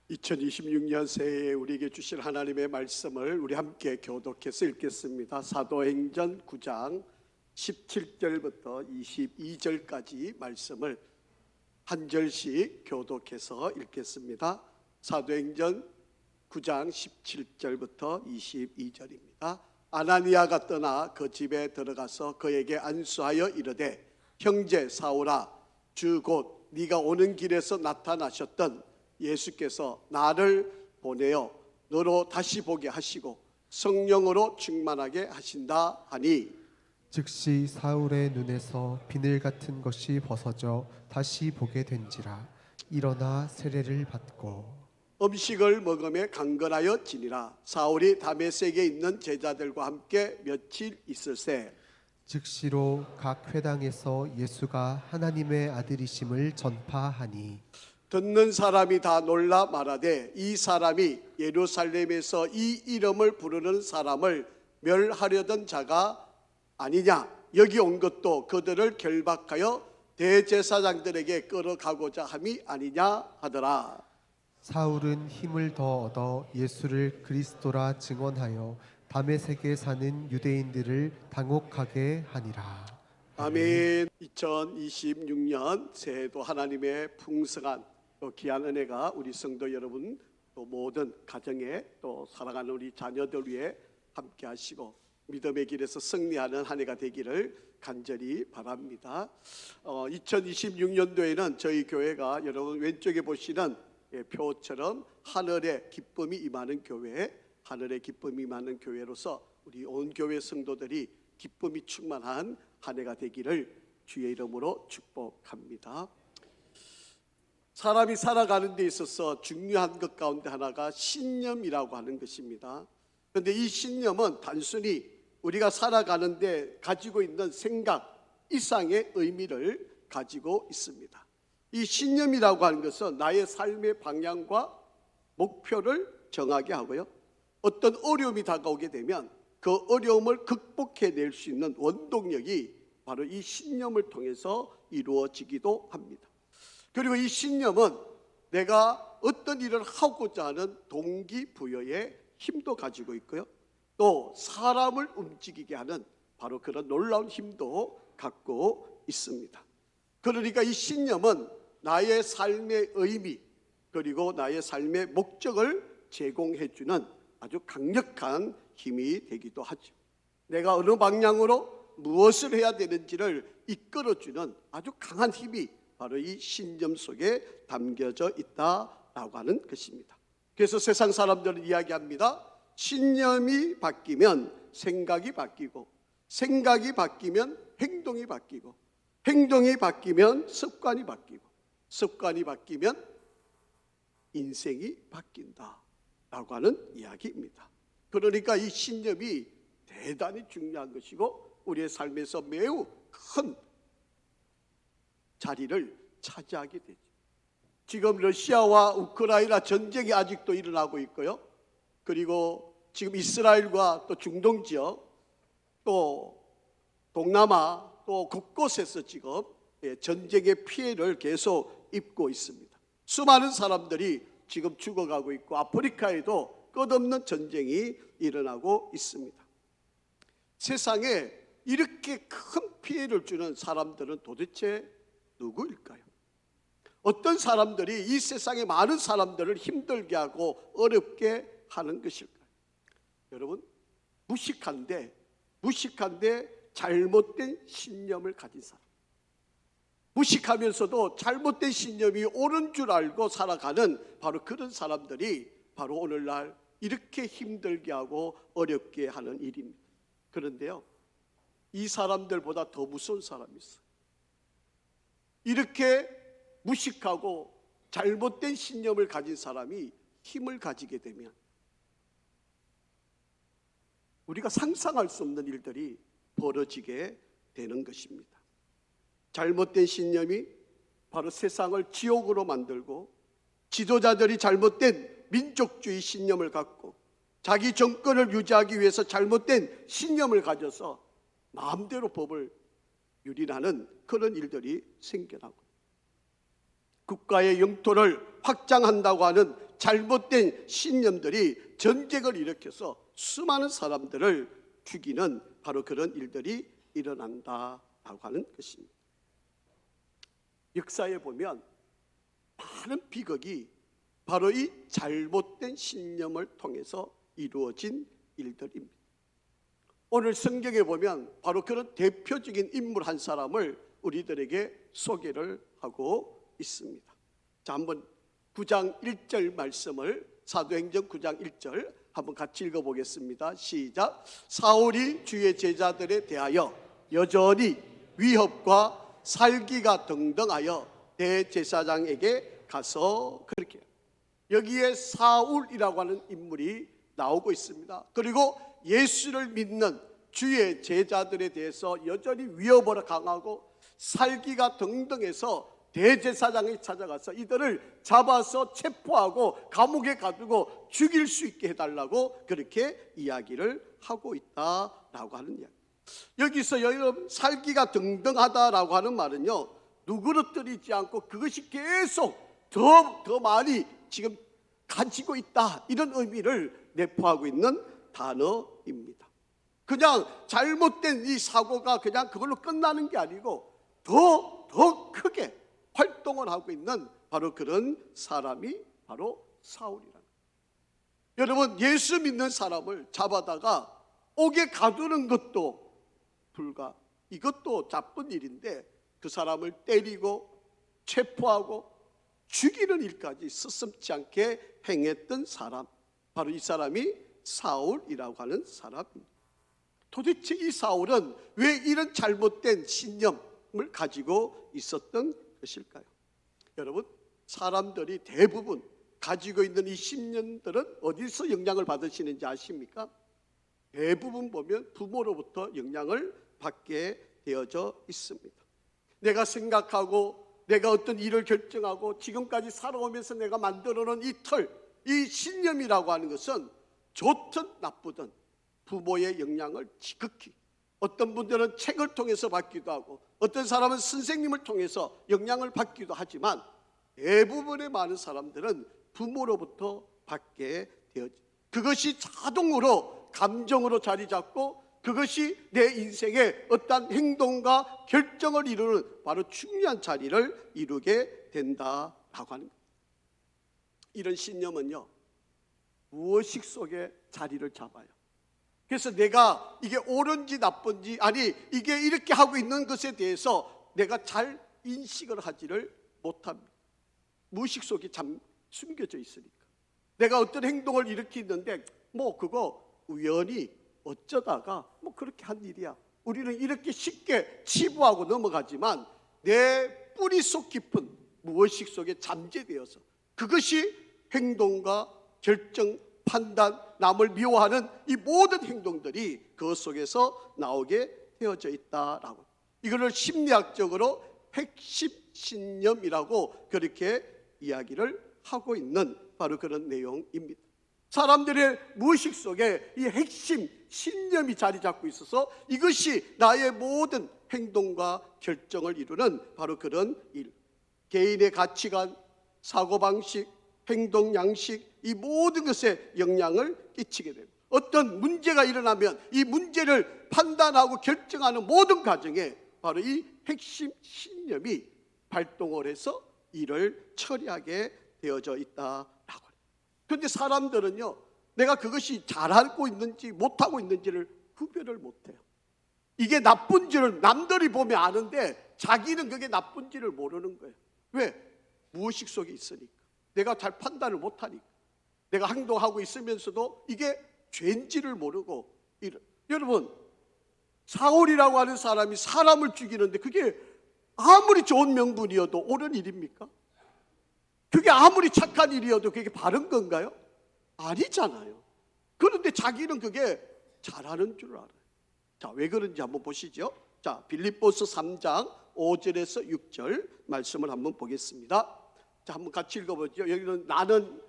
2026년 새해에 우리에게 주실 하나님의 말씀을 우리 함께 교독해서 읽겠습니다. 사도행전 9장 17절부터 22절까지 말씀을 한 절씩 교독해서 읽겠습니다. 사도행전 9장 17절부터 22절입니다. 아나니아가 떠나 그 집에 들어가서 그에게 안수하여 이르되, 형제 사울아, 주 곧 네가 오는 길에서 나타나셨던 예수께서 나를 보내어 너로 다시 보게 하시고 성령으로 충만하게 하신다 하니, 즉시 사울의 눈에서 비늘 같은 것이 벗어져 다시 보게 된지라. 일어나 세례를 받고 음식을 먹으며 강건하여 지니라. 사울이 다메섹에 있는 제자들과 함께 며칠 있을새 즉시로 각 회당에서 예수가 하나님의 아들이심을 전파하니, 듣는 사람이 다 놀라 말하되, 이 사람이 예루살렘에서 이 이름을 부르는 사람을 멸하려던 자가 아니냐. 여기 온 것도 그들을 결박하여 대제사장들에게 끌어가고자 함이 아니냐 하더라. 사울은 힘을 더 얻어 예수를 그리스도라 증언하여 다메섹에 사는 유대인들을 당혹하게 하니라. 아멘. 2026년 새해도 하나님의 풍성한 또 귀한 은혜가 우리 성도 여러분 또 모든 가정에 또 사랑하는 우리 자녀들 위해 함께 하시고 믿음의 길에서 승리하는 한 해가 되기를 간절히 바랍니다. 2026년도에는 저희 교회가 여러분 왼쪽에 보시는 표처럼 하늘의 기쁨이 임하는 교회, 하늘의 기쁨이 임하는 교회로서 우리 온 교회 성도들이 기쁨이 충만한 한 해가 되기를 주의 이름으로 축복합니다. 사람이 살아가는 데 있어서 중요한 것 가운데 하나가 신념이라고 하는 것입니다. 그런데 이 신념은 단순히 우리가 살아가는데 가지고 있는 생각 이상의 의미를 가지고 있습니다. 이 신념이라고 하는 것은 나의 삶의 방향과 목표를 정하게 하고요, 어떤 어려움이 다가오게 되면 그 어려움을 극복해낼 수 있는 원동력이 바로 이 신념을 통해서 이루어지기도 합니다. 그리고 이 신념은 내가 어떤 일을 하고자 하는 동기부여의 힘도 가지고 있고요, 또 사람을 움직이게 하는 바로 그런 놀라운 힘도 갖고 있습니다. 그러니까 이 신념은 나의 삶의 의미 그리고 나의 삶의 목적을 제공해주는 아주 강력한 힘이 되기도 하죠. 내가 어느 방향으로 무엇을 해야 되는지를 이끌어주는 아주 강한 힘이 바로 이 신념 속에 담겨져 있다라고 하는 것입니다. 그래서 세상 사람들은 이야기합니다. 신념이 바뀌면 생각이 바뀌고, 생각이 바뀌면 행동이 바뀌고, 행동이 바뀌면 습관이 바뀌고, 습관이 바뀌면 인생이 바뀐다라고 하는 이야기입니다. 그러니까 이 신념이 대단히 중요한 것이고 우리의 삶에서 매우 큰 자리를 차지하게 되죠. 지금 러시아와 우크라이나 전쟁이 아직도 일어나고 있고요, 그리고 지금 이스라엘과 또 중동 지역 또 동남아 또 곳곳에서 지금 전쟁의 피해를 계속 입고 있습니다. 수많은 사람들이 지금 죽어가고 있고 아프리카에도 끝없는 전쟁이 일어나고 있습니다. 세상에 이렇게 큰 피해를 주는 사람들은 도대체 누구일까요? 어떤 사람들이 이 세상의 많은 사람들을 힘들게 하고 어렵게 하는 것일까요? 여러분, 무식한데 잘못된 신념을 가진 사람, 무식하면서도 잘못된 신념이 옳은 줄 알고 살아가는 바로 그런 사람들이 바로 오늘날 이렇게 힘들게 하고 어렵게 하는 일입니다. 그런데요, 이 사람들보다 더 무서운 사람이 있어요. 이렇게 무식하고 잘못된 신념을 가진 사람이 힘을 가지게 되면 우리가 상상할 수 없는 일들이 벌어지게 되는 것입니다. 잘못된 신념이 바로 세상을 지옥으로 만들고, 지도자들이 잘못된 민족주의 신념을 갖고 자기 정권을 유지하기 위해서 잘못된 신념을 가져서 마음대로 법을 유린하는 그런 일들이 생겨나고, 국가의 영토를 확장한다고 하는 잘못된 신념들이 전쟁을 일으켜서 수많은 사람들을 죽이는 바로 그런 일들이 일어난다라고 하는 것입니다. 역사에 보면 많은 비극이 바로 이 잘못된 신념을 통해서 이루어진 일들입니다. 오늘 성경에 보면 바로 그런 대표적인 인물 한 사람을 우리들에게 소개를 하고 있습니다. 자, 한번 9장 1절 말씀을, 사도행전 9장 1절 한번 같이 읽어보겠습니다. 시작. 사울이 주의 제자들에 대하여 여전히 위협과 살기가 등등하여 대제사장에게 가서 그렇게, 여기에 사울이라고 하는 인물이 나오고 있습니다. 그리고 예수를 믿는 주의 제자들에 대해서 여전히 위협으로 강하고 살기가 등등해서 대제사장이 찾아가서 이들을 잡아서 체포하고 감옥에 가두고 죽일 수 있게 해달라고 그렇게 이야기를 하고 있다라고 하는 이야기. 여기서 여러분, 살기가 등등하다라고 하는 말은요, 누그러뜨리지 않고 그것이 계속 더 많이 지금 가지고 있다, 이런 의미를 내포하고 있는 단어입니다. 그냥 잘못된 이 사고가 그냥 그걸로 끝나는 게 아니고 더 크게 활동을 하고 있는 바로 그런 사람이 바로 사울이라는 거예요. 여러분, 예수 믿는 사람을 잡아다가 옥에 가두는 것도 이것도 나쁜 일인데 그 사람을 때리고 체포하고 죽이는 일까지 스스럼치 않게 행했던 사람, 바로 이 사람이 사울이라고 하는 사람입니다. 도대체 이 사울은 왜 이런 잘못된 신념을 가지고 있었던 것일까요? 여러분, 사람들이 대부분 가지고 있는 이 신념들은 어디서 영향을 받으시는지 아십니까? 대부분 보면 부모로부터 영향을 받게 되어져 있습니다. 내가 생각하고 내가 어떤 일을 결정하고 지금까지 살아오면서 내가 만들어놓은 이 틀, 이 신념이라고 하는 것은 좋든 나쁘든 부모의 영향을 지극히, 어떤 분들은 책을 통해서 받기도 하고 어떤 사람은 선생님을 통해서 영향을 받기도 하지만 대부분의 많은 사람들은 부모로부터 받게 되어져, 그것이 자동으로 감정으로 자리 잡고 그것이 내 인생의 어떤 행동과 결정을 이루는 바로 중요한 자리를 이루게 된다라고 하는 거예요. 이런 신념은요, 무의식 속에 자리를 잡아요. 그래서 내가 이게 옳은지 나쁜지, 아니 이게 이렇게 하고 있는 것에 대해서 내가 잘 인식을 하지를 못합니다. 무의식 속에 숨겨져 있으니까. 내가 어떤 행동을 일으키는데 뭐 그거 우연히 어쩌다가 뭐 그렇게 한 일이야, 우리는 이렇게 쉽게 치부하고 넘어가지만 내 뿌리 속 깊은 무의식 속에 잠재되어서 그것이 행동과 결정, 판단, 남을 미워하는 이 모든 행동들이 그 속에서 나오게 되어져 있다라고, 이거를 심리학적으로 핵심 신념이라고 그렇게 이야기를 하고 있는 바로 그런 내용입니다. 사람들의 무의식 속에 이 핵심 신념이 자리 잡고 있어서 이것이 나의 모든 행동과 결정을 이루는 바로 그런 일, 개인의 가치관, 사고방식, 행동 양식, 이 모든 것에 영향을 끼치게 됩니다. 어떤 문제가 일어나면 이 문제를 판단하고 결정하는 모든 과정에 바로 이 핵심 신념이 발동을 해서 일을 처리하게 되어져 있다라고 해요. 그런데 사람들은요, 내가 그것이 잘하고 있는지 못하고 있는지를 구별을 못해요. 이게 나쁜지를 남들이 보면 아는데 자기는 그게 나쁜지를 모르는 거예요. 왜? 무의식 속에 있으니까. 내가 잘 판단을 못하니까. 내가 행동하고 있으면서도 이게 죄인지를 모르고. 여러분, 사울이라고 하는 사람이 사람을 죽이는데 그게 아무리 좋은 명분이어도 옳은 일입니까? 그게 아무리 착한 일이어도 그게 바른 건가요? 아니잖아요. 그런데 자기는 그게 잘하는 줄 알아요. 자, 왜 그런지 한번 보시죠. 자, 빌립보서 3장 5절에서 6절 말씀을 한번 보겠습니다. 자, 한번 같이 읽어보죠. 여기는 나는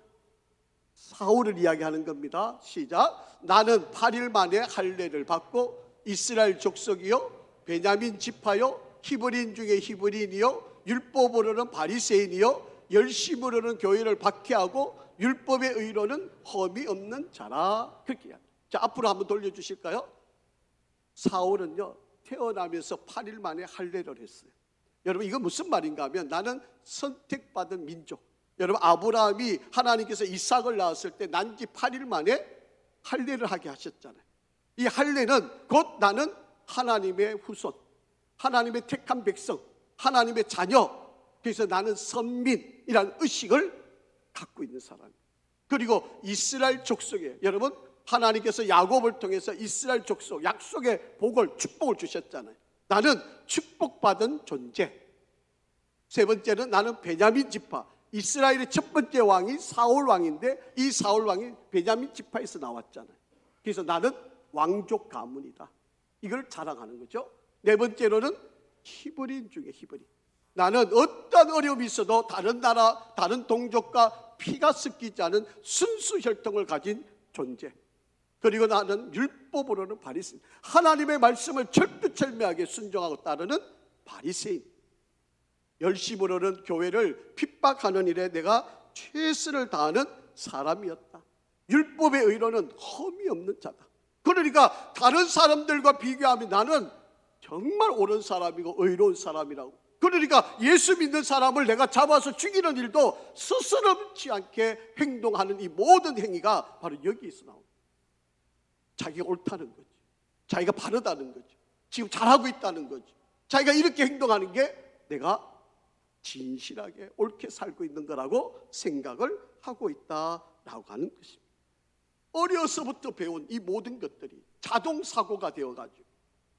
사울을 이야기하는 겁니다. 시작. 나는 8일 만에 할례를 받고 이스라엘 족속이요 베냐민 지파요 히브리인 중에 히브리인이요 율법으로는 바리새인이요 열심으로는 교회를 박해하고 율법의 의로는 험이 없는 자라. 그렇게 이야기해요. 자, 앞으로 한번 돌려주실까요? 사울은요 태어나면서 8일 만에 할례를 했어요. 여러분 이거 무슨 말인가 하면 나는 선택받은 민족. 여러분 아브라함이 하나님께서 이삭을 낳았을 때 난지 8일 만에 할례를 하게 하셨잖아요. 이 할례는 곧 나는 하나님의 후손, 하나님의 택한 백성, 하나님의 자녀. 그래서 나는 선민이라는 의식을 갖고 있는 사람. 그리고 이스라엘 족속에 여러분 하나님께서 야곱을 통해서 이스라엘 족속 약속의 복을 축복을 주셨잖아요. 나는 축복받은 존재. 세 번째는 나는 베냐민 지파. 이스라엘의 첫 번째 왕이 사울 왕인데 이 사울 왕이 베냐민 지파에서 나왔잖아요. 그래서 나는 왕족 가문이다. 이걸 자랑하는 거죠. 네 번째로는 히브리인 중에 히브리. 나는 어떤 어려움이 있어도 다른 나라, 다른 동족과 피가 섞이지 않은 순수 혈통을 가진 존재. 그리고 나는 율법으로는 바리새인. 하나님의 말씀을 철두철미하게 순종하고 따르는 바리새인. 열심으로는 교회를 핍박하는 일에 내가 최선을 다하는 사람이었다. 율법의 의로는 험이 없는 자다. 그러니까 다른 사람들과 비교하면 나는 정말 옳은 사람이고 의로운 사람이라고. 그러니까 예수 믿는 사람을 내가 잡아서 죽이는 일도 스스럼치 않게 행동하는 이 모든 행위가 바로 여기에서 나옵니다. 자기가 옳다는 거지, 자기가 바르다는 거지, 지금 잘하고 있다는 거지. 자기가 이렇게 행동하는 게 내가 진실하게 옳게 살고 있는 거라고 생각을 하고 있다라고 하는 것입니다. 어려서부터 배운 이 모든 것들이 자동사고가 되어가지고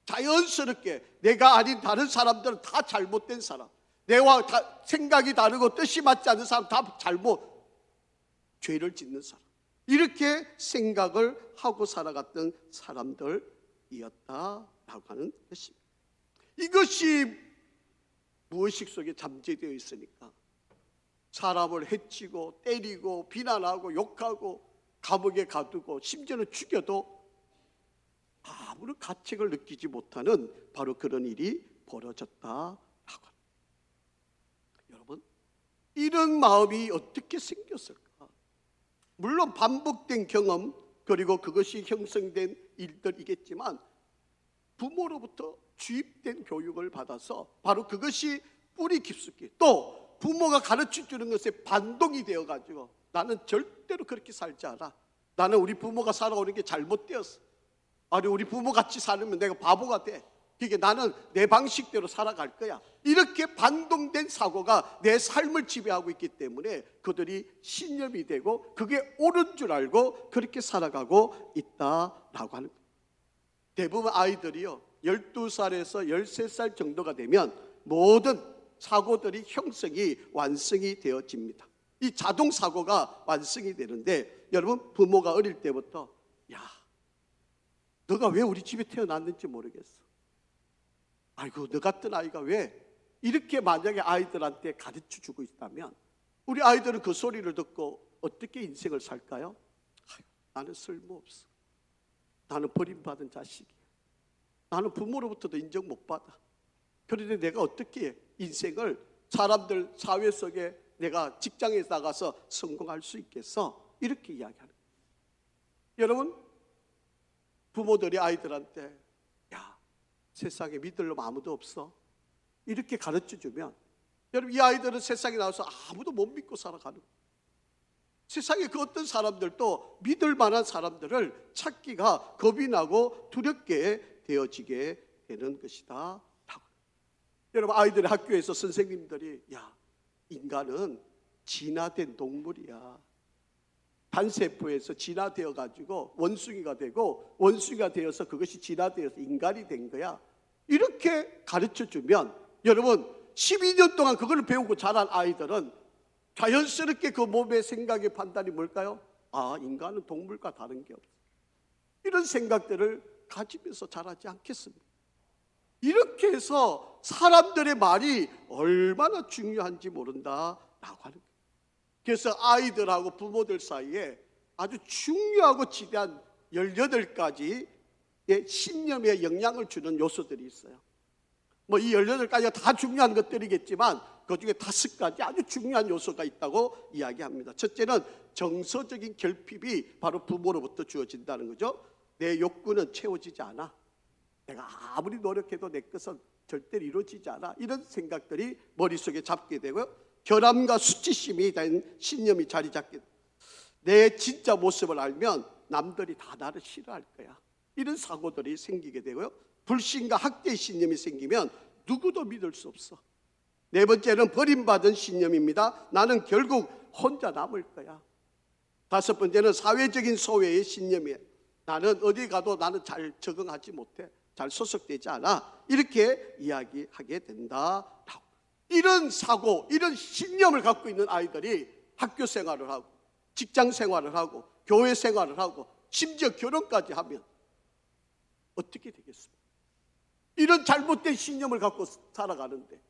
자연스럽게 내가 아닌 다른 사람들은 다 잘못된 사람, 내와 생각이 다르고 뜻이 맞지 않는 사람 다 잘못, 죄를 짓는 사람, 이렇게 생각을 하고 살아갔던 사람들이었다라고 하는 것입니다. 이것이 무의식 속에 잠재되어 있으니까 사람을 해치고 때리고 비난하고 욕하고 감옥에 가두고 심지어는 죽여도 아무런 가책을 느끼지 못하는 바로 그런 일이 벌어졌다라고 합니다. 여러분, 이런 마음이 어떻게 생겼을까? 물론 반복된 경험 그리고 그것이 형성된 일들이겠지만 부모로부터 주입된 교육을 받아서 바로 그것이 뿌리 깊숙이, 또 부모가 가르쳐주는 것에 반동이 되어가지고 나는 절대로 그렇게 살지 않아, 나는 우리 부모가 살아오는 게 잘못되었어, 아니 우리 부모 같이 살면 내가 바보가 돼, 그러니까 나는 내 방식대로 살아갈 거야, 이렇게 반동된 사고가 내 삶을 지배하고 있기 때문에 그들이 신념이 되고 그게 옳은 줄 알고 그렇게 살아가고 있다라고 하는 거예요. 대부분 아이들이요 12살에서 13살 정도가 되면 모든 사고들이 형성이 완성이 되어집니다. 이 자동사고가 완성이 되는데, 여러분 부모가 어릴 때부터 야 너가 왜 우리 집에 태어났는지 모르겠어, 아이고 너 같은 아이가 왜, 이렇게 만약에 아이들한테 가르쳐주고 있다면 우리 아이들은 그 소리를 듣고 어떻게 인생을 살까요? 아이고, 나는 쓸모없어, 나는 버림받은 자식이야, 나는 부모로부터도 인정 못 받아, 그런데 내가 어떻게 인생을 사람들 사회 속에 내가 직장에 나가서 성공할 수 있겠어? 이렇게 이야기하는 거예요. 여러분, 부모들이 아이들한테 야 세상에 믿을 놈 아무도 없어, 이렇게 가르쳐주면 여러분 이 아이들은 세상에 나와서 아무도 못 믿고 살아가는 거예요. 세상에 그 어떤 사람들도 믿을 만한 사람들을 찾기가 겁이 나고 두렵게 되어지게 되는 것이다. 여러분 아이들의 학교에서 선생님들이 야 인간은 진화된 동물이야, 단세포에서 진화되어 가지고 원숭이가 되고 원숭이가 되어서 그것이 진화되어서 인간이 된 거야, 이렇게 가르쳐주면 여러분 12년 동안 그걸 배우고 자란 아이들은 자연스럽게 그 몸의 생각의 판단이 뭘까요? 아 인간은 동물과 다른 게 없어, 이런 생각들을 가지면서 자라지 않겠습니까? 이렇게 해서 사람들의 말이 얼마나 중요한지 모른다라고 하는 거예요. 그래서 아이들하고 부모들 사이에 아주 중요하고 지대한 18가지의 신념에 영향을 주는 요소들이 있어요. 뭐 이 18가지가 다 중요한 것들이겠지만 그중에 5가지 아주 중요한 요소가 있다고 이야기합니다. 첫째는 정서적인 결핍이 바로 부모로부터 주어진다는 거죠. 내 욕구는 채워지지 않아. 내가 아무리 노력해도 내 것은 절대로 이루어지지 않아. 이런 생각들이 머릿속에 잡게 되고요. 결함과 수치심이 된 신념이 자리 잡게 돼요. 내 진짜 모습을 알면 남들이 다 나를 싫어할 거야. 이런 사고들이 생기게 되고요. 불신과 학대의 신념이 생기면 누구도 믿을 수 없어. 네 번째는 버림받은 신념입니다. 나는 결국 혼자 남을 거야. 5번째는 사회적인 소외의 신념이에요. 나는 어디 가도 나는 잘 적응하지 못해. 잘 소속되지 않아. 이렇게 이야기하게 된다. 이런 사고, 이런 신념을 갖고 있는 아이들이 학교 생활을 하고 직장 생활을 하고 교회 생활을 하고 심지어 결혼까지 하면 어떻게 되겠습니까? 이런 잘못된 신념을 갖고 살아가는데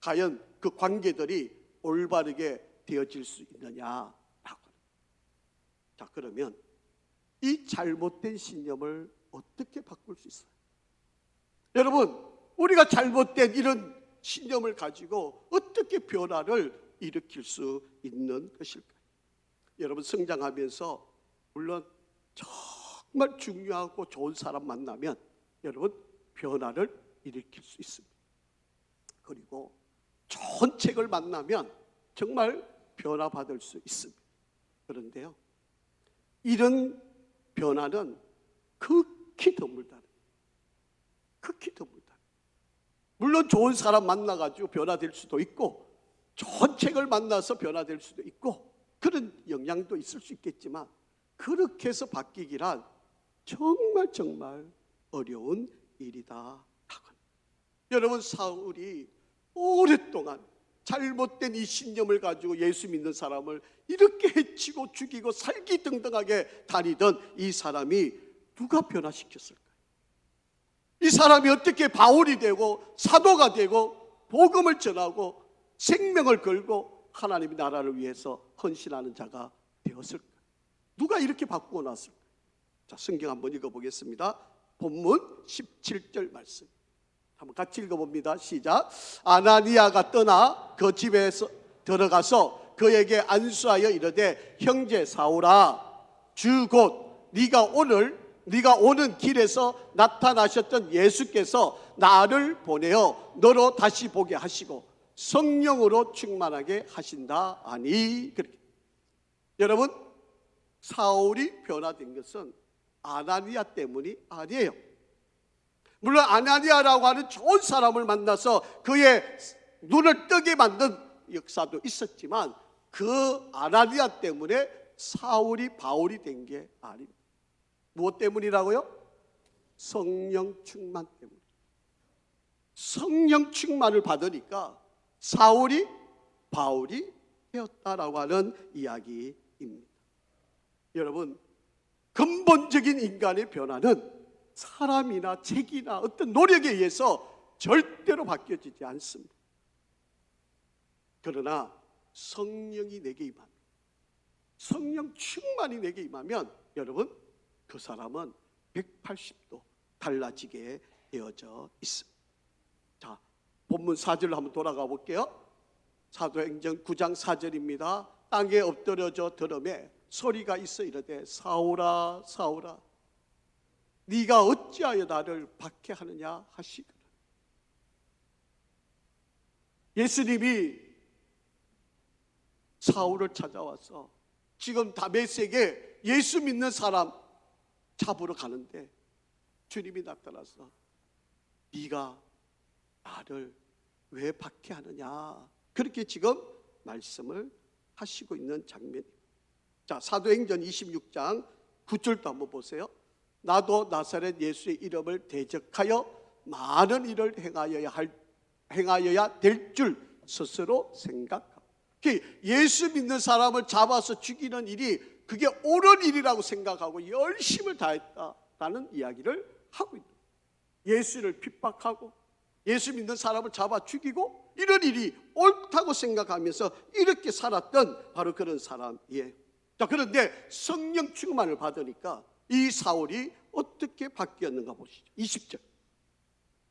과연 그 관계들이 올바르게 되어질 수 있느냐라고. 자, 그러면 이 잘못된 신념을 어떻게 바꿀 수 있어요? 여러분, 우리가 잘못된 이런 신념을 가지고 어떻게 변화를 일으킬 수 있는 것일까요? 여러분, 성장하면서 물론 정말 중요하고 좋은 사람 만나면 여러분 변화를 일으킬 수 있습니다. 그리고 좋은 책을 만나면 정말 변화받을 수 있습니다. 그런데요, 이런 변화는 극히 드물다. 극히 드물다. 물론 좋은 사람 만나가지고 변화될 수도 있고 좋은 책을 만나서 변화될 수도 있고 그런 영향도 있을 수 있겠지만 그렇게 해서 바뀌기란 정말 어려운 일이다. 여러분, 사울이 오랫동안 잘못된 이 신념을 가지고 예수 믿는 사람을 이렇게 해치고 죽이고 살기등등하게 다니던 이 사람이 누가 변화시켰을까요? 이 사람이 어떻게 바울이 되고 사도가 되고 복음을 전하고 생명을 걸고 하나님의 나라를 위해서 헌신하는 자가 되었을까요? 누가 이렇게 바꾸어 놨을까요? 자, 성경 한번 읽어보겠습니다. 본문 17절 말씀 한번 같이 읽어봅니다. 시작. 아나니아가 떠나 그 집에서 들어가서 그에게 안수하여 이르되 형제 사울아, 주 곧 네가 오는 길에서 나타나셨던 예수께서 나를 보내어 너로 다시 보게 하시고 성령으로 충만하게 하신다 아니. 그렇게. 여러분, 사울이 변화된 것은 아나니아 때문이 아니에요. 물론 아나니아라고 하는 좋은 사람을 만나서 그의 눈을 뜨게 만든 역사도 있었지만 그 아나니아 때문에 사울이 바울이 된 게 아닙니다. 무엇 때문이라고요? 성령 충만 때문에. 성령 충만을 받으니까 사울이 바울이 되었다라고 하는 이야기입니다. 여러분, 근본적인 인간의 변화는 사람이나 책이나 어떤 노력에 의해서 절대로 바뀌어지지 않습니다. 그러나 성령이 내게 임하면, 성령 충만이 내게 임하면 여러분, 그 사람은 180도 달라지게 되어져 있습니다. 자, 본문 4절로 한번 돌아가 볼게요. 사도행전 9장 4절입니다. 땅에 엎드려져 들음에 소리가 있어 이르되 사울아 사울아 네가 어찌하여 나를 박해하느냐 하시더라. 예수님이 사울을 찾아와서 지금 다메섹에 예수 믿는 사람 잡으러 가는데 주님이 나타나서 네가 나를 왜 박해하느냐 그렇게 지금 말씀을 하시고 있는 장면입니다. 자, 사도행전 26장 9절도 한번 보세요. 나도 나사렛 예수의 이름을 대적하여 많은 일을 행하여야 될 줄 스스로 생각하고, 예수 믿는 사람을 잡아서 죽이는 일이 그게 옳은 일이라고 생각하고 열심을 다했다라는 이야기를 하고 있다. 예수를 핍박하고 예수 믿는 사람을 잡아 죽이고 이런 일이 옳다고 생각하면서 이렇게 살았던 바로 그런 사람이에요. 자, 그런데 성령 충만을 받으니까 이 사울이 어떻게 바뀌었는가 보시죠. 20절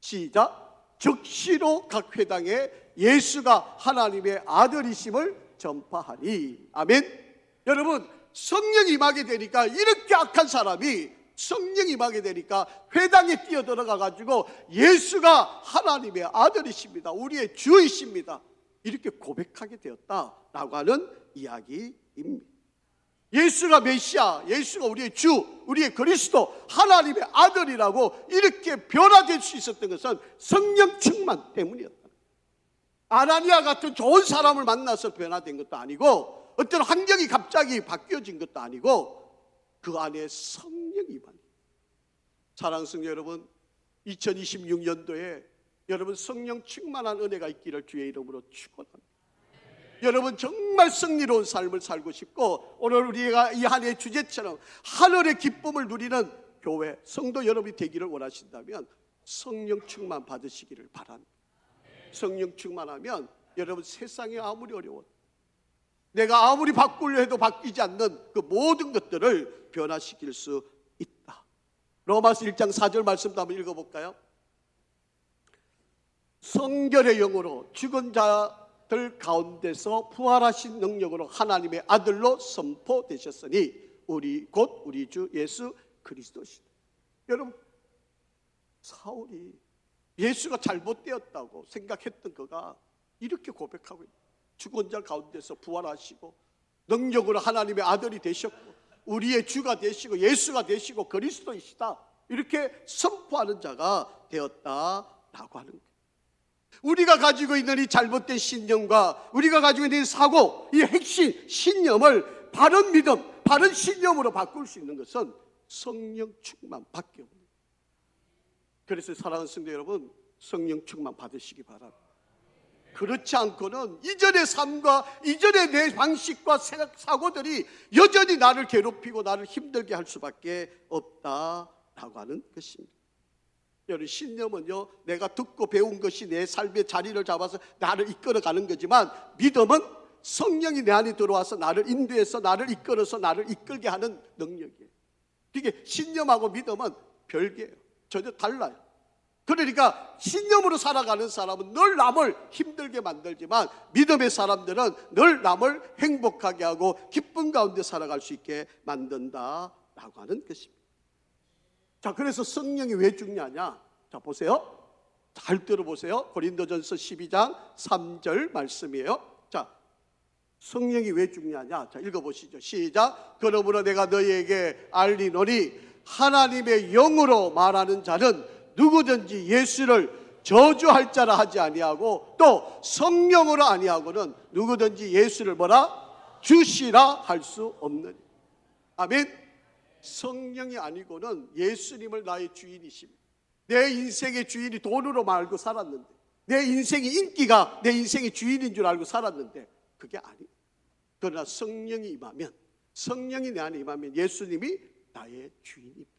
시작. 즉시로 각 회당에 예수가 하나님의 아들이심을 전파하니. 아멘. 여러분, 성령이 임하게 되니까, 이렇게 악한 사람이 성령이 임하게 되니까 회당에 뛰어들어가 가지고 예수가 하나님의 아들이십니다, 우리의 주이십니다, 이렇게 고백하게 되었다라고 하는 이야기입니다. 예수가 메시아, 예수가 우리의 주, 우리의 그리스도, 하나님의 아들이라고 이렇게 변화될 수 있었던 것은 성령 충만 때문이었다. 아나니아 같은 좋은 사람을 만나서 변화된 것도 아니고, 어떤 환경이 갑자기 바뀌어진 것도 아니고, 그 안에 성령이 임하니. 사랑하는 성도 여러분, 2026년도에 여러분 성령 충만한 은혜가 있기를 주의 이름으로 축원합니다. 여러분 정말 승리로운 삶을 살고 싶고, 오늘 우리가 이 한 해의 주제처럼 하늘의 기쁨을 누리는 교회 성도 여러분이 되기를 원하신다면 성령 충만 받으시기를 바랍니다. 성령 충만하면 여러분 세상이 아무리 어려워도, 내가 아무리 바꾸려 해도 바뀌지 않는 그 모든 것들을 변화시킬 수 있다. 로마서 1장 4절 말씀도 한번 읽어볼까요? 성결의 영으로 죽은 자들 가운데서 부활하신 능력으로 하나님의 아들로 선포되셨으니 우리 곧 우리 주 예수 그리스도시다. 여러분, 사울이 예수가 잘못되었다고 생각했던 그가 이렇게 고백하고 있다. 죽은 자 가운데서 부활하시고 능력으로 하나님의 아들이 되셨고 우리의 주가 되시고 예수가 되시고 그리스도이시다, 이렇게 선포하는 자가 되었다라고 하는 거예요. 우리가 가지고 있는 이 잘못된 신념과 우리가 가지고 있는 이 사고, 이 핵심 신념을 바른 믿음, 바른 신념으로 바꿀 수 있는 것은 성령 충만밖에 없는 거예요. 그래서 사랑하는 성도 여러분, 성령 충만 받으시기 바랍니다. 그렇지 않고는 이전의 삶과 이전의 내 방식과 생각, 사고들이 여전히 나를 괴롭히고 나를 힘들게 할 수밖에 없다라고 하는 것입니다. 여러분, 신념은요, 내가 듣고 배운 것이 내 삶의 자리를 잡아서 나를 이끌어가는 거지만, 믿음은 성령이 내 안에 들어와서 나를 인도해서 나를 이끌어서 나를 이끌게 하는 능력이에요. 이게 신념하고 믿음은 별개예요. 전혀 달라요. 그러니까 신념으로 살아가는 사람은 늘 남을 힘들게 만들지만, 믿음의 사람들은 늘 남을 행복하게 하고 기쁨 가운데 살아갈 수 있게 만든다라고 하는 것입니다. 자, 그래서 성령이 왜 중요하냐? 자, 보세요. 잘 들어보세요. 고린도전서 12장 3절 말씀이에요. 자, 성령이 왜 중요하냐? 자, 읽어보시죠. 시작. 그러므로 내가 너희에게 알리노니 하나님의 영으로 말하는 자는 누구든지 예수를 저주할 자라 하지 아니하고, 또 성령으로 아니하고는 누구든지 예수를 뭐라? 주시라 할 수 없느니. 아멘. 성령이 아니고는 예수님을 나의 주인이십니다. 내 인생의 주인이 돈으로 알고 살았는데, 내 인생의 인기가 내 인생의 주인인 줄 알고 살았는데 그게 아니에요. 그러나 성령이 임하면, 성령이 내 안에 임하면 예수님이 나의 주인입니다.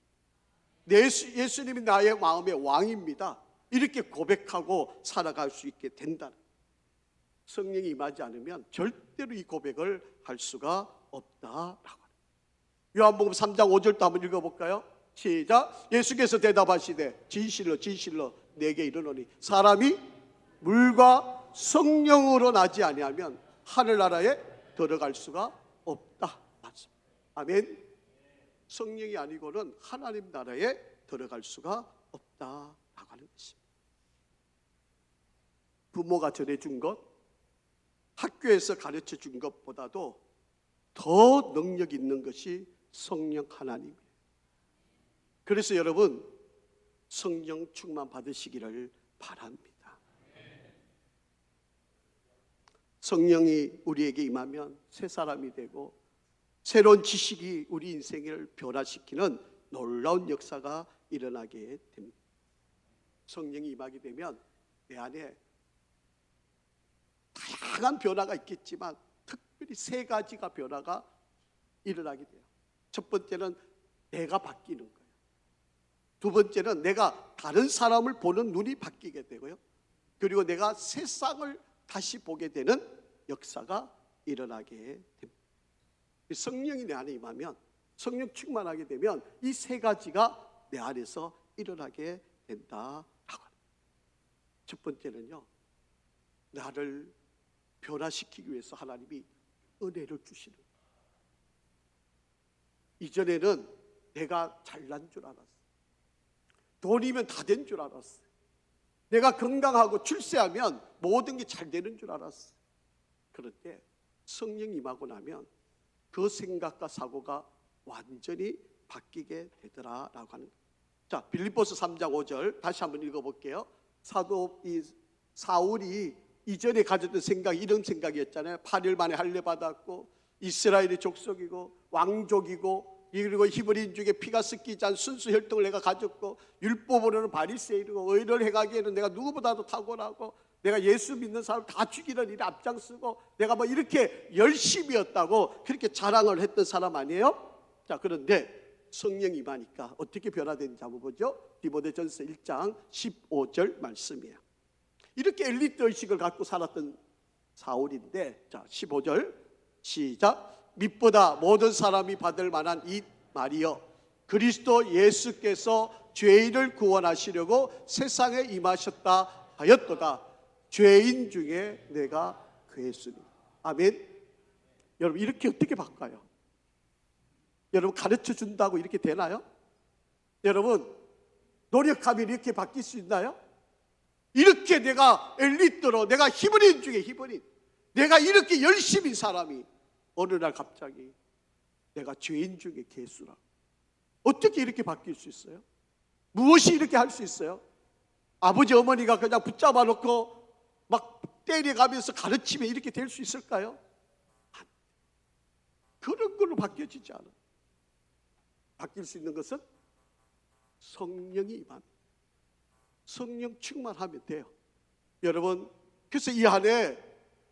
예수님이 나의 마음의 왕입니다, 이렇게 고백하고 살아갈 수 있게 된다. 성령이 임하지 않으면 절대로 이 고백을 할 수가 없다라고. 요한복음 3장 5절도 한번 읽어볼까요? 시작. 예수께서 대답하시되 진실로 진실로 내게 이르노니 사람이 물과 성령으로 나지 아니하면 하늘나라에 들어갈 수가 없다. 맞습니다. 아멘. 성령이 아니고는 하나님 나라에 들어갈 수가 없다라고 하는 것입니다. 부모가 전해준 것, 학교에서 가르쳐 준 것보다도 더 능력 있는 것이 성령 하나님이에요. 그래서 여러분, 성령 충만 받으시기를 바랍니다. 성령이 우리에게 임하면 새 사람이 되고 새로운 지식이 우리 인생을 변화시키는 놀라운 역사가 일어나게 됩니다. 성령이 임하게 되면 내 안에 다양한 변화가 있겠지만 특별히 세 가지가 변화가 일어나게 돼요. 첫 번째는 내가 바뀌는 거예요. 두 번째는 내가 다른 사람을 보는 눈이 바뀌게 되고요. 그리고 내가 세상을 다시 보게 되는 역사가 일어나게 됩니다. 성령이 내 안에 임하면, 성령 충만하게 되면 이 세 가지가 내 안에서 일어나게 된다라고 합니다. 첫 번째는요, 나를 변화시키기 위해서 하나님이 은혜를 주시는 거예요. 이전에는 내가 잘난 줄 알았어. 돈이면 다 된 줄 알았어. 내가 건강하고 출세하면 모든 게 잘 되는 줄 알았어. 그런데 성령 임하고 나면 그 생각과 사고가 완전히 바뀌게 되더라라고 하는 거예요. 자, 빌립보서 3장 5절 다시 한번 읽어볼게요. 사도 사울이 이전에 가졌던 생각이 이런 생각이었잖아요. 8일 만에 할례 받았고 이스라엘의 족속이고 왕족이고 그리고 히브리인 중에 피가 섞이지 않은 순수 혈통을 내가 가졌고 율법으로는 바리새인이고 의를 행하기에는 내가 누구보다도 탁월하고 내가 예수 믿는 사람 다 죽이는 일에 앞장서고 내가 뭐 이렇게 열심이었다고 그렇게 자랑을 했던 사람 아니에요? 자, 그런데 성령이 임하니까 어떻게 변화되는지 한번 보죠. 디모데전서 1장 15절 말씀이에요. 이렇게 엘리트 의식을 갖고 살았던 사울인데, 자 15절 시작. 밑보다 모든 사람이 받을 만한 이 말이여, 그리스도 예수께서 죄인을 구원하시려고 세상에 임하셨다 하였도다. 죄인 중에 내가 괴수니. 아멘. 여러분 이렇게 어떻게 바꿔요? 여러분 가르쳐 준다고 이렇게 되나요? 여러분 노력하면 이렇게 바뀔 수 있나요? 이렇게 내가 엘리트로, 내가 히브리인 중에 히브리인, 내가 이렇게 열심히 사람이 어느 날 갑자기 내가 죄인 중에 괴수라. 어떻게 이렇게 바뀔 수 있어요? 무엇이 이렇게 할 수 있어요? 아버지 어머니가 그냥 붙잡아 놓고 막 때려가면서 가르치면 이렇게 될 수 있을까요? 그런 걸로 바뀌어지지 않아. 바뀔 수 있는 것은 성령이 임하면, 성령 충만하면 돼요. 여러분, 그래서 이 안에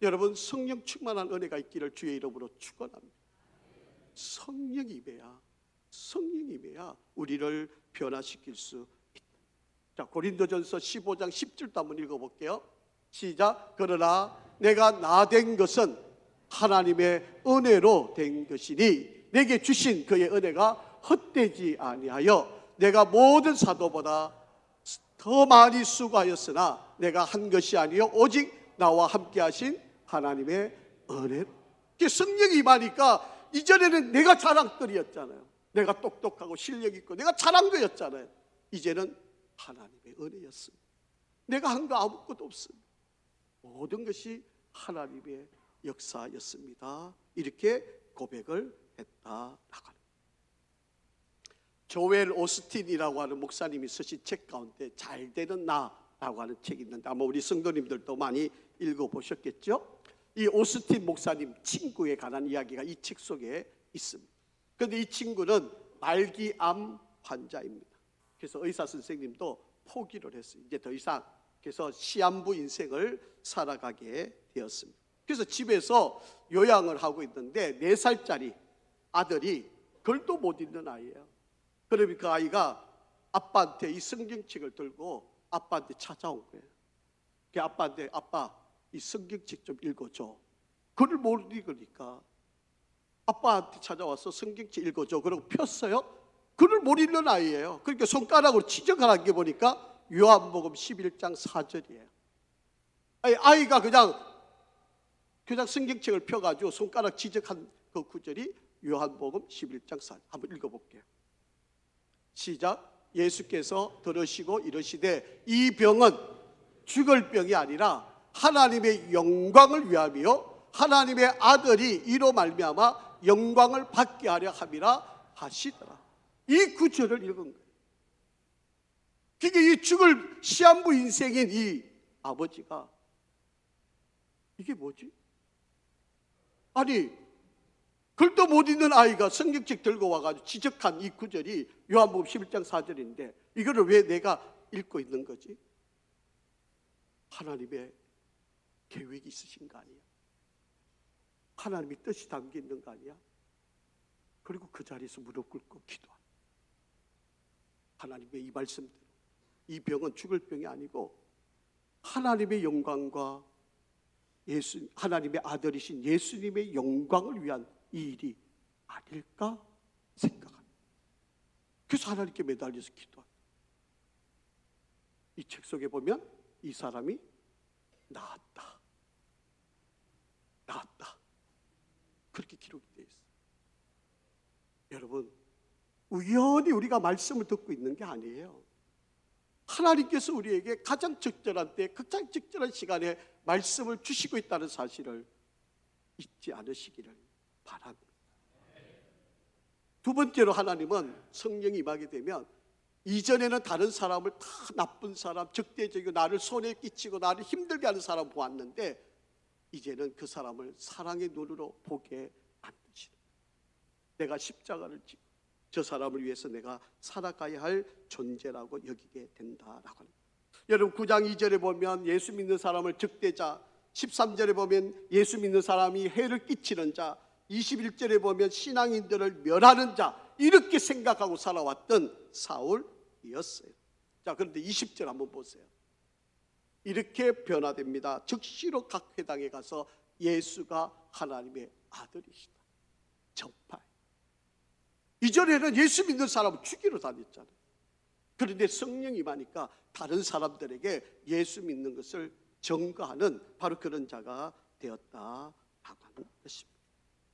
여러분 성령 충만한 은혜가 있기를 주의 이름으로 축원합니다. 성령이 임해야 우리를 변화시킬 수 있다. 자, 고린도전서 15장 10절도 한번 읽어볼게요. 시작. 그러나 내가 나 된 것은 하나님의 은혜로 된 것이니 내게 주신 그의 은혜가 헛되지 아니하여 내가 모든 사도보다 더 많이 수고하였으나 내가 한 것이 아니요 오직 나와 함께 하신 하나님의 은혜. 성령이 임하니까 이전에는 내가 자랑거리였잖아요. 내가 똑똑하고 실력 있고 내가 잘한 거였잖아요. 이제는 하나님의 은혜였습니다. 내가 한 거 아무것도 없습니다. 모든 것이 하나님의 역사였습니다. 이렇게 고백을 했다. 조엘 오스틴이라고 하는 목사님이 쓰신 책 가운데 잘 되는 나라고 하는 책이 있는데 아마 우리 성도님들도 많이 읽어보셨겠죠? 이 오스틴 목사님 친구에 관한 이야기가 이 책 속에 있습니다. 그런데 이 친구는 말기암 환자입니다. 그래서 의사 선생님도 포기를 했어요. 이제 더 이상 그래서 시한부 인생을 살아가게 되었습니다. 그래서 집에서 요양을 하고 있는데 4살짜리 아들이 글도 못 읽는 아이예요. 그러면 그 아이가 아빠한테 이 성경책을 들고 아빠한테 찾아온 거예요. 그 아빠한테 아빠 이 성경책 좀 읽어줘. 글을 못 읽으니까 아빠한테 찾아와서 성경책 읽어줘. 그러고 폈어요. 글을 못 읽는 아이예요. 그러니까 손가락으로 지적하는 게 보니까 요한복음 11장 4절이에요. 아이가 그냥 성경책을 펴가지고 손가락 지적한 그 구절이 요한복음 11장 4절. 한번 읽어볼게요. 시작. 예수께서 들으시고 이르시되 이 병은 죽을 병이 아니라 하나님의 영광을 위함이요 하나님의 아들이 이로 말미암아 영광을 받게 하려 함이라 하시더라. 이 구절을 읽은 거예요. 그러니까 이 죽을 시한부 인생인 이 아버지가 이게 뭐지? 아니 글도 못 읽는 아이가 성경책 들고 와가지고 지적한 이 구절이 요한복음 11장 4절인데 이거를 왜 내가 읽고 있는 거지? 하나님의 계획이 있으신 거 아니야? 하나님의 뜻이 담겨 있는 거 아니야? 그리고 그 자리에서 무릎 꿇고 기도한다. 하나님의 이 말씀대로 이 병은 죽을 병이 아니고 하나님의 영광과 하나님의 아들이신 예수님의 영광을 위한 이 일이 아닐까 생각합니다. 그래서 하나님께 매달려서 기도합니다. 이 책 속에 보면 이 사람이 나았다. 나왔다. 그렇게 기록이 되어 있어요. 여러분, 우연히 우리가 말씀을 듣고 있는 게 아니에요. 하나님께서 우리에게 가장 적절한 때, 가장 적절한 시간에 말씀을 주시고 있다는 사실을 잊지 않으시기를 바랍니다. 두 번째로 하나님은 성령이 임하게 되면 이전에는 다른 사람을 다 나쁜 사람, 적대적이고 나를 손에 끼치고 나를 힘들게 하는 사람 보았는데 이제는 그 사람을 사랑의 눈으로 보게 만드시는, 내가 십자가를 지고 저 사람을 위해서 내가 살아가야 할 존재라고 여기게 된다라고 합니다. 여러분 9장 2절에 보면 예수 믿는 사람을 적대자, 13절에 보면 예수 믿는 사람이 해를 끼치는 자, 21절에 보면 신앙인들을 멸하는 자, 이렇게 생각하고 살아왔던 사울이었어요. 자, 그런데 20절 한번 보세요. 이렇게 변화됩니다. 즉시로 각 회당에 가서 예수가 하나님의 아들이시다 전파해. 이전에는 예수 믿는 사람을 죽이러 다녔잖아요. 그런데 성령이 임하니까 다른 사람들에게 예수 믿는 것을 전가하는 바로 그런 자가 되었다라고 하는 것입니다.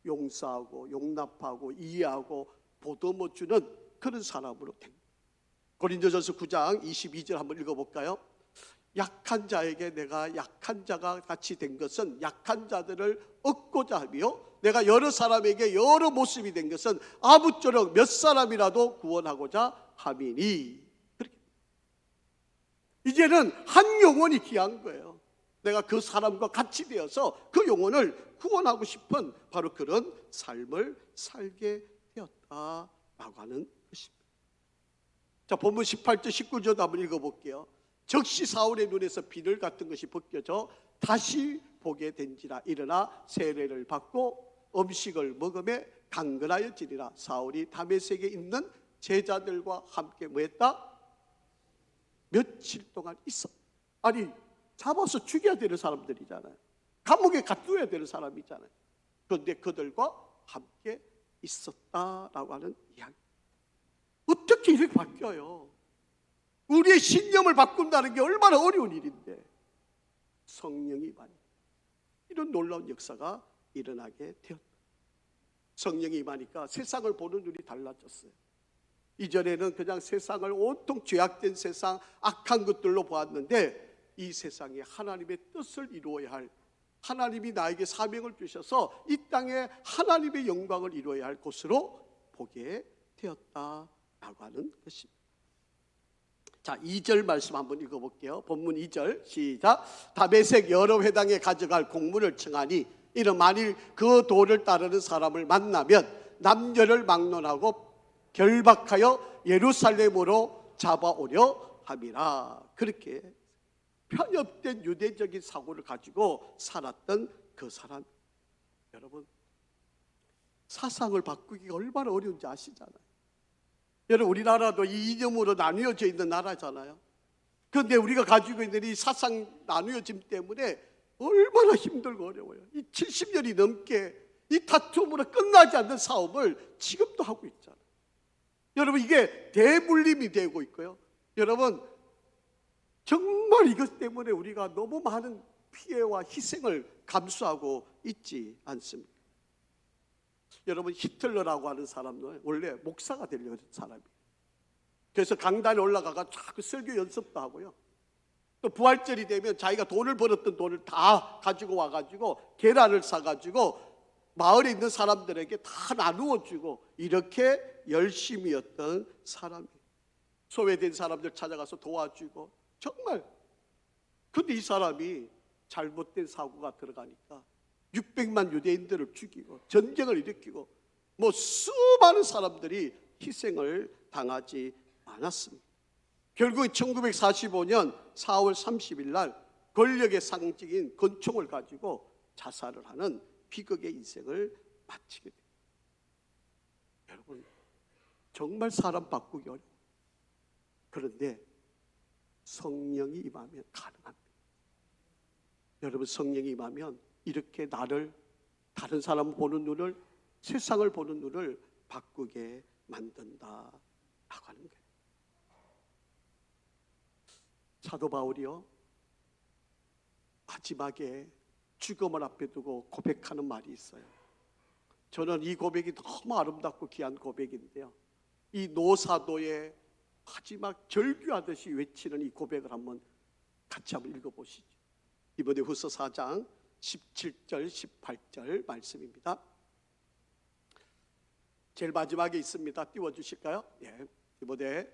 용서하고 용납하고 이해하고 보듬어 주는 그런 사람으로 된 거예요. 고린도전서 9장 22절 한번 읽어볼까요? 약한 자에게 내가 약한 자가 같이 된 것은 약한 자들을 얻고자 하며 내가 여러 사람에게 여러 모습이 된 것은 아무쪼록 몇 사람이라도 구원하고자 함이니. 그렇게. 이제는 한 영혼이 귀한 거예요. 내가 그 사람과 같이 되어서 그 영혼을 구원하고 싶은 바로 그런 삶을 살게 되었다라고 하는 것입니다. 자, 본문 18절 19절도 한번 읽어볼게요. 즉시 사울의 눈에서 비늘 같은 것이 벗겨져 다시 보게 된지라. 일어나 세례를 받고 음식을 먹음에 강건하여지리라. 사울이 다메섹에 있는 제자들과 함께 뭐했다? 며칠 동안 있었다. 아니, 잡아서 죽여야 되는 사람들이잖아요. 감옥에 가두어야 되는 사람이잖아요. 그런데 그들과 함께 있었다라고 하는 이야기. 어떻게 이렇게 바뀌어요? 우리의 신념을 바꾼다는 게 얼마나 어려운 일인데 성령이 임하니 이런 놀라운 역사가 일어나게 되었다. 성령이 임하니까 세상을 보는 눈이 달라졌어요. 이전에는 그냥 세상을 온통 죄악된 세상, 악한 것들로 보았는데 이 세상에 하나님의 뜻을 이루어야 할, 하나님이 나에게 사명을 주셔서 이 땅에 하나님의 영광을 이루어야 할 곳으로 보게 되었다라고 하는 것입니다. 자, 2절 말씀 한번 읽어볼게요. 본문 2절 시작. 다메섹 여러 회당에 가져갈 공문을 청하니 이는 만일 그 도를 따르는 사람을 만나면 남녀를 막론하고 결박하여 예루살렘으로 잡아오려 함이라. 그렇게 편협된 유대적인 사고를 가지고 살았던 그 사람. 여러분, 사상을 바꾸기가 얼마나 어려운지 아시잖아요. 여러분, 우리나라도 이 이념으로 나뉘어져 있는 나라잖아요. 그런데 우리가 가지고 있는 이 사상 나뉘어짐 때문에 얼마나 힘들고 어려워요. 이 70년이 넘게 이 다툼으로 끝나지 않는 싸움을 지금도 하고 있잖아요. 여러분, 이게 대물림이 되고 있고요. 여러분, 정말 이것 때문에 우리가 너무 많은 피해와 희생을 감수하고 있지 않습니까? 여러분, 히틀러라고 하는 사람은 원래 목사가 되려는 사람이에요. 그래서 강단에 올라가서 자꾸 설교 연습도 하고요. 또 부활절이 되면 자기가 돈을 벌었던 돈을 다 가지고 와가지고 계란을 사가지고 마을에 있는 사람들에게 다 나누어 주고 이렇게 열심이었던 사람이에요. 소외된 사람들 찾아가서 도와주고 정말. 근데 이 사람이 잘못된 사고가 들어가니까 600만 유대인들을 죽이고 전쟁을 일으키고 뭐 수많은 사람들이 희생을 당하지 않았습니다. 결국 1945년 4월 30일 날 권력의 상징인 권총을 가지고 자살을 하는 비극의 인생을 마치게 됩니다. 여러분, 정말 사람 바꾸기 어려워요. 그런데 성령이 임하면 가능합니다. 여러분, 성령이 임하면 이렇게 나를, 다른 사람 보는 눈을, 세상을 보는 눈을 바꾸게 만든다라고 하는 거예요. 사도 바울이요, 마지막에 죽음을 앞에 두고 고백하는 말이 있어요. 저는 이 고백이 너무 아름답고 귀한 고백인데요, 이 노사도의 마지막 절규하듯이 외치는 이 고백을 같이 한번 읽어보시죠. 디모데 후서 4장 17절 18절 말씀입니다. 제일 마지막에 있습니다. 띄워주실까요? 예, 디모데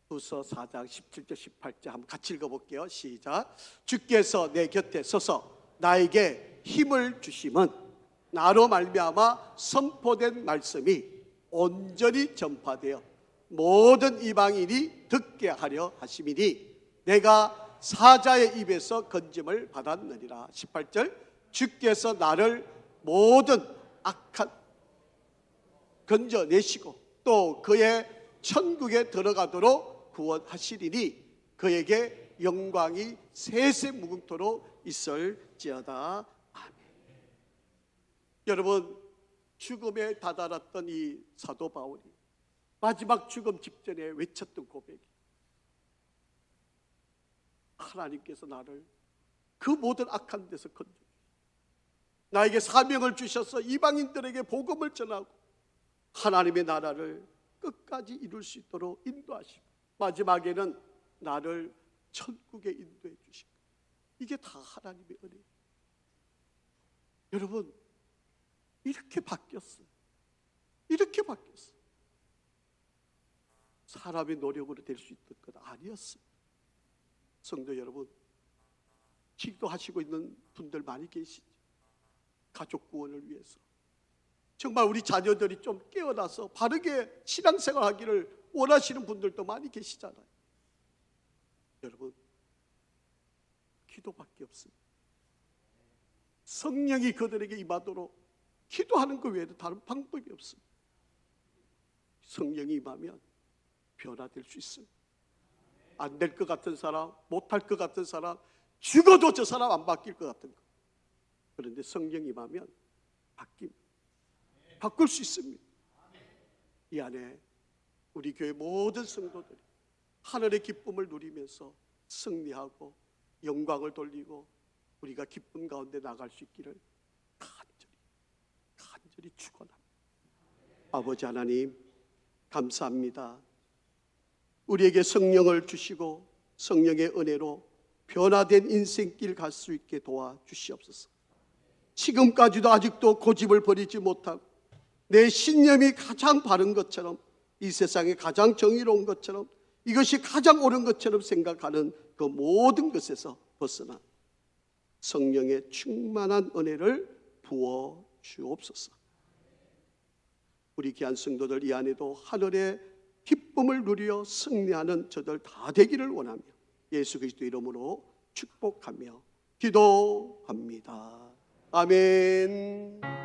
후서 4장 17절 18절 한번 같이 읽어볼게요. 시작. 주께서 내 곁에 서서 나에게 힘을 주심은 나로 말미암아 선포된 말씀이 온전히 전파되어 모든 이방인이 듣게 하려 하심이니 내가 사자의 입에서 건짐을 받았느니라. 18절. 주께서 나를 모든 악한 건져내시고 또 그의 천국에 들어가도록 구원하시리니 그에게 영광이 세세 무궁토록 있을지어다. 아멘. 여러분, 죽음에 다다랐던 이 사도 바울이 마지막 죽음 직전에 외쳤던 고백이, 하나님께서 나를 그 모든 악한 데서 건져주시고 나에게 사명을 주셔서 이방인들에게 복음을 전하고 하나님의 나라를 끝까지 이룰 수 있도록 인도하시고 마지막에는 나를 천국에 인도해 주시고, 이게 다 하나님의 은혜예요. 여러분, 이렇게 바뀌었어요. 이렇게 바뀌었어요. 사람의 노력으로 될 수 있던 건 아니었습니다. 성도 여러분, 기도하시고 있는 분들 많이 계시죠? 가족 구원을 위해서. 정말 우리 자녀들이 좀 깨어나서 바르게 신앙생활 하기를 원하시는 분들도 많이 계시잖아요. 여러분, 기도밖에 없습니다. 성령이 그들에게 임하도록 기도하는 것 외에도 다른 방법이 없습니다. 성령이 임하면 변화될 수 있습니다. 안 될 것 같은 사람, 못할 것 같은 사람, 죽어도 저 사람 안 바뀔 것 같은 거. 그런데 성령이 임하면 바뀝니다. 바꿀 수 있습니다. 이 안에 우리 교회 모든 성도들이 하늘의 기쁨을 누리면서 승리하고 영광을 돌리고 우리가 기쁨 가운데 나갈 수 있기를 간절히 축원합니다. 아버지 하나님, 감사합니다. 우리에게 성령을 주시고 성령의 은혜로 변화된 인생길 갈 수 있게 도와주시옵소서. 지금까지도 아직도 고집을 버리지 못하고 내 신념이 가장 바른 것처럼, 이 세상에 가장 정의로운 것처럼, 이것이 가장 옳은 것처럼 생각하는 그 모든 것에서 벗어나 성령의 충만한 은혜를 부어 주옵소서. 우리 귀한 성도들 이 안에도 하늘의 기쁨을 누려 승리하는 저들 다 되기를 원하며 예수 그리스도 이름으로 축복하며 기도합니다. 아멘.